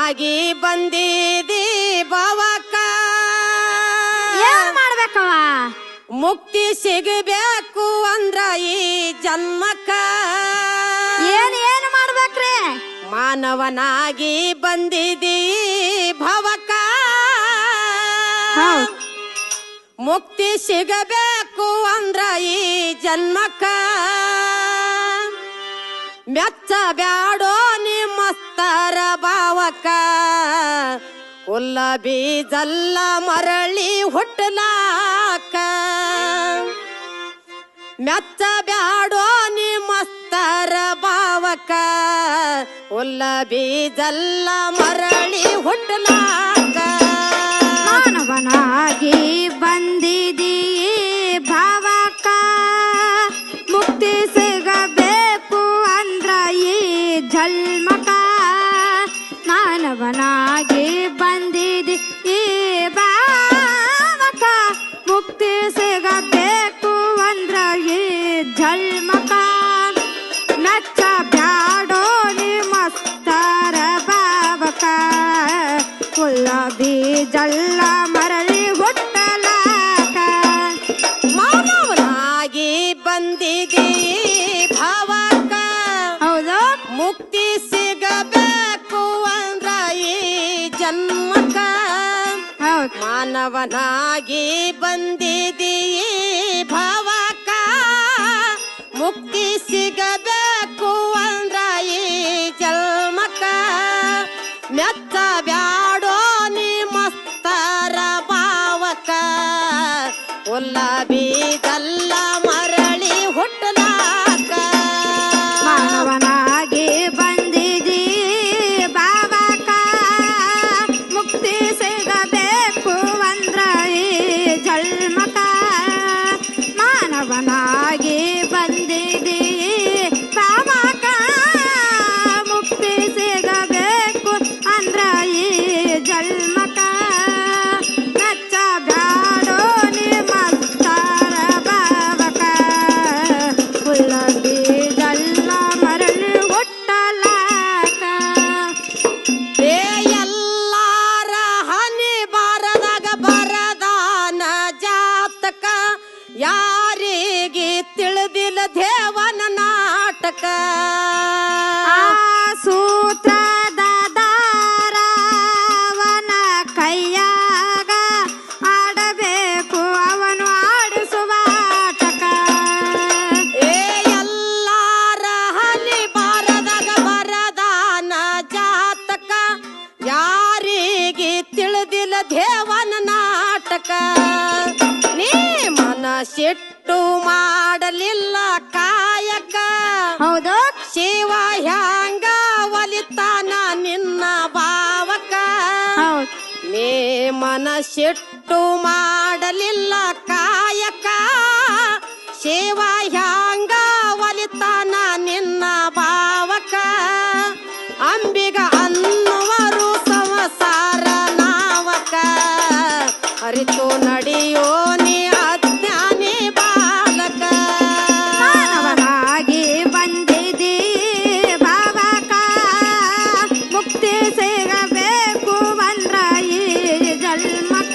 ಮಾನವನಾಗಿ ಬಂದಿದಿ ಭವಕ ಏನ್ ಮಾಡ್ಬೇಕವ ಮುಕ್ತಿ ಸಿಗಬೇಕು ಅಂದ್ರ ಈ ಜನ್ಮಕ್ಕ ಏನ್ ಮಾಡ್ಬೇಕ್ರಿ ಮಾನವನಾಗಿ ಬಂದಿದಿ ಭವಕ ಮುಕ್ತಿ ಸಿಗಬೇಕು ಅಂದ್ರ ಈ ಜನ್ಮಕ್ಕ ಮೆಚ್ಚ ಬ್ಯಾಡೋ ನಿಮ್ಮಸ್ತರ ಭಾವಕ ಹುಲ್ಲ ಬೀಜಲ್ಲ ಮರಳಿ ಹುಟ್ಟಲಾಕ ಮೆಚ್ಚ ಬ್ಯಾಡೋ ನಿಮ್ಮಸ್ತರ ಭಾವಕ ಹುಲ್ಲ ಬೀಜಲ್ಲ ಮರಳಿ ಹುಟ್ಟಲಾಕ ಮಾನವನಾಗಿ ಬಂದಿದಿ ಭಾವಕ ಮುಕ್ತಿ ಸಿಗಬೇಕು ಅಂದ್ರ ಈ ಜನ್ಮಕ ಮಾನವನಾಗಿ ಬಂದಿದಿ ಈ ಭಾವಕ ಮುಕ್ತಿ ಸಿಗಬೇಕು ಅಂದ್ರ ಈ ಜನ್ಮಕ ನಚ್ಚ ಬ್ಯಾಡೋ ನಿಮ್ಮಸ್ತರ ಭಾವಕ ಹುಲ್ಲ ಬೀಜಲ್ಲ ಮರಳಿ ಹುಟ್ಟಲಾಕ ಮಾನವನಾಗಿ ಬಂದಿದಿ ಭಾವಕ ಹೌದು ಮುಕ್ತಿ ಸಿಗಬೇಕು ಅಂದ್ರ ಈ ಜನ್ಮಕ ಹೌದು ಮಾನವನಾಗಿ ಬಂದಿದಿ ಭಾವಕ ಮುಕ್ತಿ ಸಿಗಬೇಕು ಅಂದ್ರ ಈ ಜನ್ಮಕ ಮೆಚ್ಚ ಬ್ಯಾಡೋ ನಿಮ್ಮಸ್ತರ ಭಾವಕ ಹುಲ್ಲ ಬೀಜಲ್ಲ ಮರಳಿ ಹುಟ್ಟಲಾಕ ಮಾನವನಾಗಿ ಬಂದಿದಿ ಭಾವಕ ಮುಕ್ತಿ ಸಿಗಬೇಕು ಅಂದ್ರ ಈ ಜನ್ಮಕ ಮಾನವನಾಗಿ ಬಂದಿದಿ ಭಾವಕ ಮುಕ್ತಿ ಸಿಗಬೇಕು ಅಂದ್ರ ಈ ಜನ್ಮಕ ನಚ್ಚ ಬ್ಯಾಡೋ ನಿಮ್ಮಸ್ತರ ಭಾವಕ ಹುಲ್ಲ ಬೀಜಲ್ಲ ಮರಳಿ ಹುಟ್ಟಲಾಕ ಏ ಎಲ್ಲಾರ ಹನಿ ಬಾರದಾಗ ಬರದಾನ ಜಾತಕ ಯಾರಿಗೆ ತಿಳಿದಿಲ್ಲ ದೇವನ ನಾಟಕ ಆ ಸೂತ್ರದ ದಾರವನ ಕೈಯಾಗ ಆಡಬೇಕು ಅವನು ಆಡಿಸುವ ಆಟಕ ಏ ಎಲ್ಲಾರ ಹನಿ ಬಾರದಾಗ ಬರದಾನ ಜಾತಕ ಯಾರಿಗೆ ತಿಳಿದಿಲ್ಲ ದೇವನ ನಾಟಕ ನೀ ಮನಸ್ಸಿಟ್ಟು ಮಾಡಲಿಲ್ಲ ಕಾಯಕ ಹೌದು ಶಿವ ಹ್ಯಾಂಗ ಒಲಿತಾನ ನಿನ್ನ ಭಾವಕ ಹೌದು ನೀ ಮನಸ್ಸಿಟ್ಟು ಮಾಡಲಿಲ್ಲ ಕಾಯಕ ಶಿವ ಹ್ಯಾಂಗ ಒಲಿತಾನ ನಿನ್ನ ಭಾವಕ ಅಂಬಿಗ ಅನ್ನುವರು ಸಂಸಾರ ನಾವಕ ಅರಿತು ನಡೆಯೋ ನೀ ಅಜ್ಞಾನಿ ಬಾಲಕ ಮಾನವನಾಗಿ ಬಂದಿದಿ ಭಾವಕ ಮುಕ್ತಿ ಸಿಗಬೇಕು ಅಂದ್ರ ಈ ಜನ್ಮಕ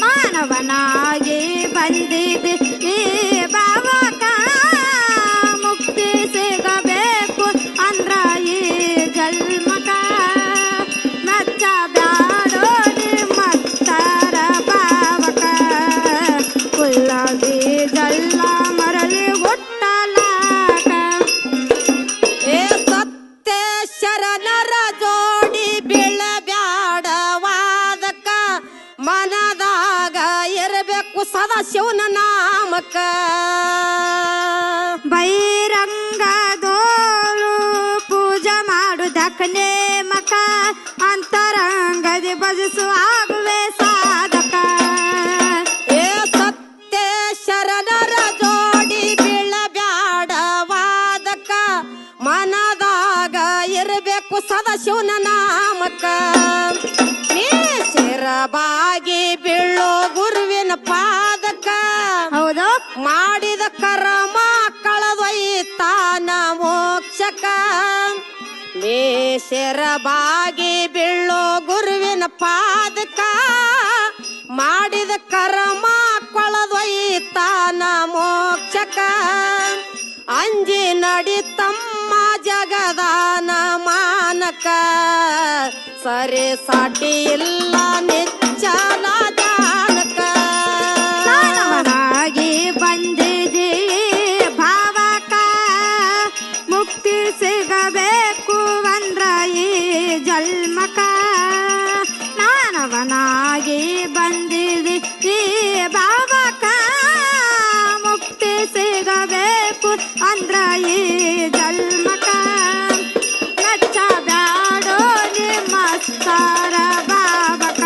ಮಾನವನಾಗಿ ಬಂದಿದಿ ಈ ಭಾವಕ ಮುಕ್ತಿ ಸಿಗಬೇಕು ಅಂದ್ರ ಈ ಜನ್ಮಕ ನಚ್ಚ ಬ್ಯಾಡೋ ನಿಮ್ಮಸ್ತರ ಭಾವಕ ಹುಲ್ಲ ಬೀಜಲ್ಲ ಮರಳಿ ಹುಟ್ಟಲಾಕ ಏ ಸತ್ಯ ಶರಣರ ಜೋಡಿ ಬೀಳಬ್ಯಾಡವಾದಕ ಮನದಾಗ ಇರಬೇಕು ಸದಾ ಶಿವನ ನಾಮಕ ಬಹಿರಂಗದೋಳು ಪೂಜೆ ಮಾಡುವುದಕ್ಕ ನೇಮಕ ಅಂತರಂಗದಿ ಭಜಿಸು ಆಗುವೆ ಸಾಧಕ ಏ ಸತ್ಯ ಶರಣರ ಜೋಡಿ ಬೀಳಬ್ಯಾಡವಾದಕ ಮನದಾಗ ಇರಬೇಕು ಸದಾ ಶಿವನ ನಾಮಕ ನೀ ಶಿರಬಾಗಿ ಬೀಳೋ ಗುರುವಿನ ಪಾದಕ ಹೌದು ಮಾಡಿದ ಕರ್ಮ ಕಳದೊಯ್ತಾನ ಮೋಕ್ಷಕ ನೀ ಶರಬಾಗಿ ಬೀಳೋ ಗುರುವಿನ ಪಾದಕ ಮಾಡಿದ ಕರ್ಮ ಕೊಳದೊಯ್ತಾನ ಮೋಕ್ಷಕ ಅಂಜಿ ನಡಿತಮ್ಮ ಜಗದಾನ ಮಾನಕ ಸರಿ ಸಾಟಿ ಇಲ್ಲ ನಿಚ್ಚಲ ಜಾನಕ ಮಾನವನಾಗಿ ಬಂದಿದೆ ಭಾವಕ ಮುಕ್ತಿ ಸಿಗಬೇಕು ಅಂದ್ರ ಈ ಜನ್ಮಕ ಮಾನವನಾಗಿ ಬಂದಿದೆ ಈ ಭಾವಕ ಮುಕ್ತಿ ಸಿಗಬೇಕು ಅಂದ್ರ ಈ ಜನ್ಮಕ ನಚ್ಚ ಬ್ಯಾಡೋ ನಿಮ್ಮಸ್ತಾರ ಬಾಬಕ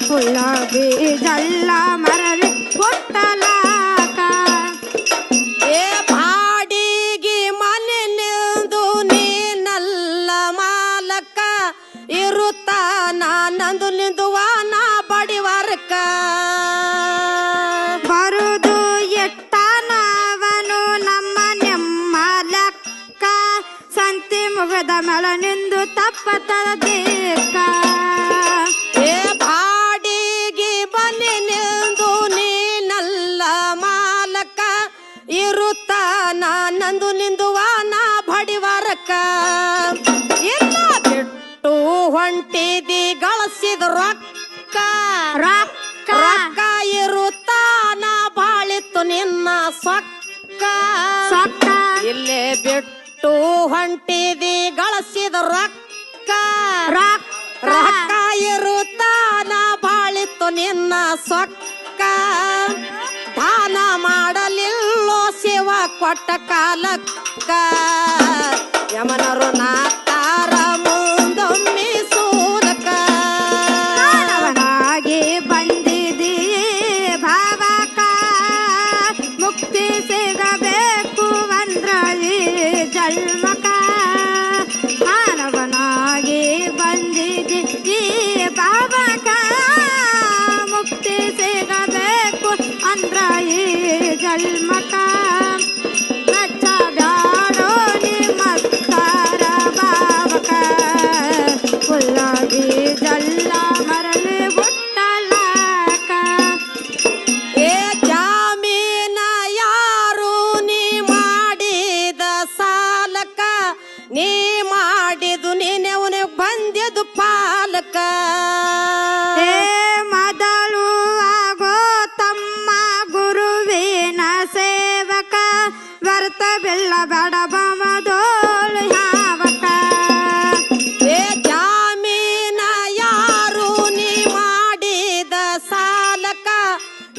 ಗುಲಾಬಿ ಜಲ್ಲ ಮರಳಿ ಹುಟ್ಟಲಾಕ ಏ ಬಾಡಿಗೆ ಮನೆ ನಿಂದು ನೀನಲ್ಲ ಮಾಲಕ ಇರುತ್ತಾನ ನಂದು ನಿಂದುವಾನ ಬಡಿವಾರಕ ಬರುದು ಎಟ್ಟನವನು ನಮ್ಮ ನಿಮ್ಮ ಲೆಕ್ಕ ಸಂತಿ ಮುಗದ ಮೇಳ ನಿಂದು ತಪ್ಪತದ ದೇಕ ಏ ಬಾಡಿಗೆ ಬನ್ನಿ ನಿಂದು ನೀನಲ್ಲ ಮಾಲಕ ಇರುತ್ತಾನ ನಂದು ನಿಂದುವಾನ ಬಡಿವಾರಕ ಇಲ್ಲ ಬಿಟ್ಟು ಹೊಂಟಿದಿ ಗಳಿಸಿದ ರೊಕ್ಕ ರೊಕ್ಕ ರೊಕ್ಕ ಇರುತ್ತಾನ ಬಾಳಿತ್ತು ನಿನ್ನ ಸೊಕ್ಕ ಸೊಕ್ಕ ಇಲ್ಲೇ ಬಿಟ್ಟು ಹೊಂಟಿದಿ ಗಳಿಸಿದ ರೊಕ್ಕ ರೊಕ್ಕ ರೊಕ್ಕ ಇರುತ್ತಾನ ಬಾಳಿತ್ತು ನಿನ್ನ ಸೊಕ್ಕ ದಾನ ಮಾಡಲಿಲ್ಲೋ ಶಿವ ಕೊಟ್ಟ ಕಾಲಕ್ಕ ಯಮನರು ನಾತಾರ ಮುಂದೊಮ್ಮೆ ಸೂಲಕ ಮಾನವನಾಗಿ ಬಂದಿದೆ ಭಾವಕ ಮುಕ್ತಿ ಸಿಗಬೇಕು ಅಂದ್ರ ಈ ಜನ್ಮಕ ಮಾನವನಾಗಿ ಬಂದಿದೆ ಈ ಭಾವಕ ಮುಕ್ತಿ ಸಿಗಬೇಕು ಅಂದ್ರ ಈ ಜನ್ಮಕ ನಚ್ಚ ಬ್ಯಾಡೋ ನಿಮ್ಮಸ್ತಾರ ಬಾಬಕ ಗುಲಾಬಿ ಜಲ್ಲ ಮರಳಿ ಹುಟ್ಟಲಾಕ ಏ ಜಾಮೀನ ಯಾರು ನೀ ಮಾಡಿದ ಸಾಲಕ ನೀ ಮಾಡಿದು ನೀನೆವನು ಬಂದಿದ್ದು ಪಾಲಕ ಏ ಮೊದಲು ಆಗೋ ತಮ್ಮ ಗುರುವಿನ ಸೇವಕ ವ್ಯರ್ಥ ಬಿಲ್ಲ ಬೇಡ ಬಮದೋಳು ಯಾವಕ ಏ ಜಾಮೀನ ಯಾರು ನೀ ಮಾಡಿದ ಸಾಲಕ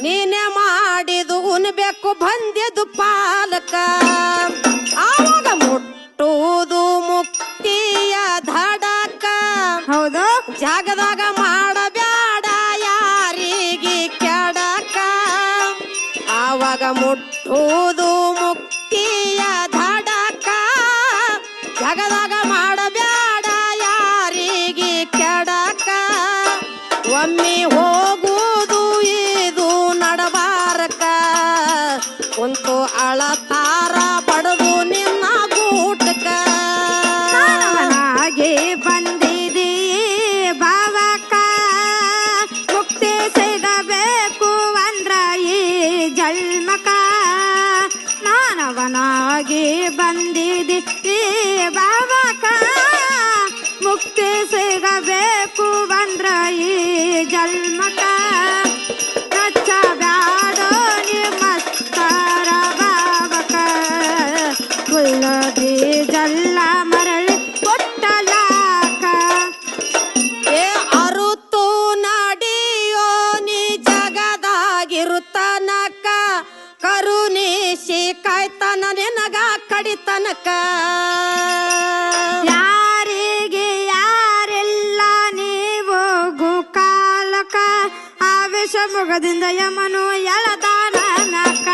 ನೀನೆ ಮಾಡಿದು ಉಣ್ಬೇಕು ಬಂದಿದ್ದು ಪಾಲಕ ಆವಾಗ ಮುಟ್ಟುವುದು ಮುಕ್ತಿಯ ಧಡಕ ಹೌದು ಜಾಗದಾಗ ಮಾಡಬ್ಯಾಡ ಯಾರಿಗೆ ಕೆಡಕ ಆವಾಗ ಮುಟ್ಟುವುದು ಮುಕ್ತಿಯ ಧಡಕ ಜಗದಾಗ ಮಾಡಬ್ಯಾಡ ಯಾರಿಗೆ ಕೆಡಕ ಒಮ್ಮೆ ಹೋಗುವುದು ಇದು ನಡಬಾರಕ ಕುಂತು ಅಳತಾರ ಬಡದು ನಿನ್ನ ಗೂಟಕ ಮಾನವನಾಗಿ ಬಂದಿದೆ ಭಾವಕ ಮುಕ್ತಿ ಸಿಗಬೇಕು ಅಂದ್ರ ಈ ಜನ್ಮಕ ಮಾನವನಾಗಿ ಬಂದಿದೆ ಈ ಭಾವಕ ಮುಕ್ತಿ ಸಿಗಬೇಕು ಅಂದ್ರ ಈ ಜನ್ಮಕ ನಚ್ಚ ಬ್ಯಾಡೋ ನಿಮ್ಮಸ್ತಾರ ಬಾಬಕ ಗುಲಾಬಿ ಜಲ್ಲ ಮರಳಿ ಕೊಟ್ಟಲಾಕ ಏ ಅರುತು ನಡಿಯೋ ನೀ ಜಗದಾಗಿರುತ್ತನಕ ಕರುಣಿಸಿ ಕಾಯ್ತನ ನಿನಗ ಕಡಿತನಕ ಯಾರಿಗೆ ಯಾರೆಲ್ಲ ನೀವು ಕಾಲಕ ಆವೇಶ ಮುಗದಿಂದ ಯಮನು ಎಳದಾನ ನಕ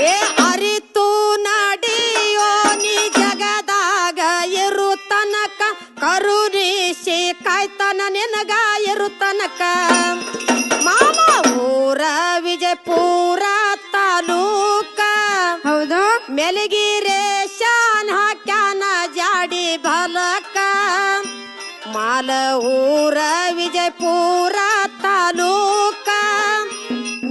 ಏ ಅರಿತು ನಡಿಯೋ ನೀ ಜಗದಾಗ ಇರುತ್ತನಕ ಕರುಣಿಸಿ ಕಾಯ್ತನ ನಿನಗ ಇರುತ್ತನಕ ಮಾಮ ಊರ ವಿಜಯಪುರ ತಾಲೂಕ ಹೌದು ಮೆಲಗಿರೆ ಶಾನ್ ಹಾಕ್ಯಾನ ಜಾಡಿ ಮ್ಯಾಲ ಊರ ವಿಜಯಪುರ ತಾಲೂಕ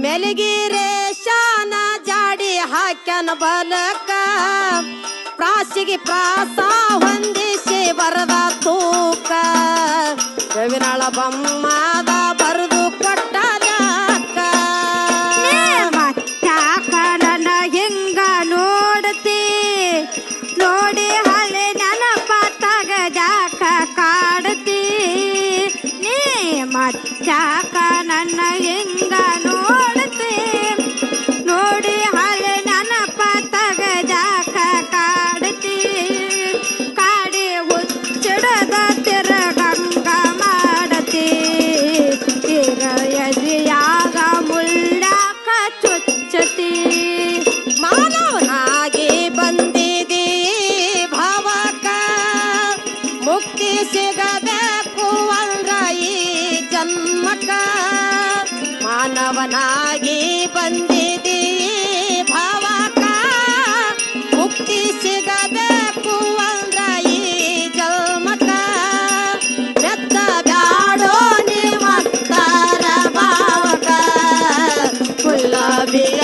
ಮೆಲಗಿರೆ ಶಾನ ಜಾಡಿ ಹಾಕ್ಯನ ಬಲಕ ಪ್ರಾಸಿಗೆ ಪ್ರಾಸ ಹೊಂದಿಸಿ ಬರದ ತೂಕ ಕವಿನಾಳ ಬಮ್ಮದ ಬರೆದು ಕೊಟ್ಟಲಕ್ಕ ಮತ್ತಾಕ ನನ್ನ ಹಿಂಗ ನೋಡ್ತಿ ನೋಡಿ ಹಳೆ ನೆನಪ ತಗದಾಕ ಕಾಡ್ತಿ ನೀ ಮತ್ತಾಕ ನನ್ನ ಹಿಂಗ ನೋಡ್ತಿ ನೋಡಿ ಹಳೆ ನೆನಪ ತಗದಾಕ ಕಾಡ್ತಿ ಕಾಡಿ ಹುಚ್ಚಿಡದ ತಿರಗಂಗ ಮಾಡತಿ ತಿರಯದಿಯಾಗ ಮುಳ್ಳಾಕ ಚುಚ್ಚತಿ ಮಾನವನಾಗಿ ಬಂದಿದಿ ಭಾವಕ ಮುಕ್ತಿ ಸಿಗಬೇಕು ಅಂದ್ರ ಈ ಜನ್ಮಕ ಮಾನವನಾಗಿ ಬಂದಿದಿ ಭಾವಕ ಮುಕ್ತಿ ಸಿಗಬೇಕು ಅಂದ್ರ ಈ ಜನ್ಮಕ ಬೆತ್ತ ಬ್ಯಾಡೋ ನೀ ಮತ್ತರ ಭಾವಕ ಕುಲ್ಲ ಬಿಯ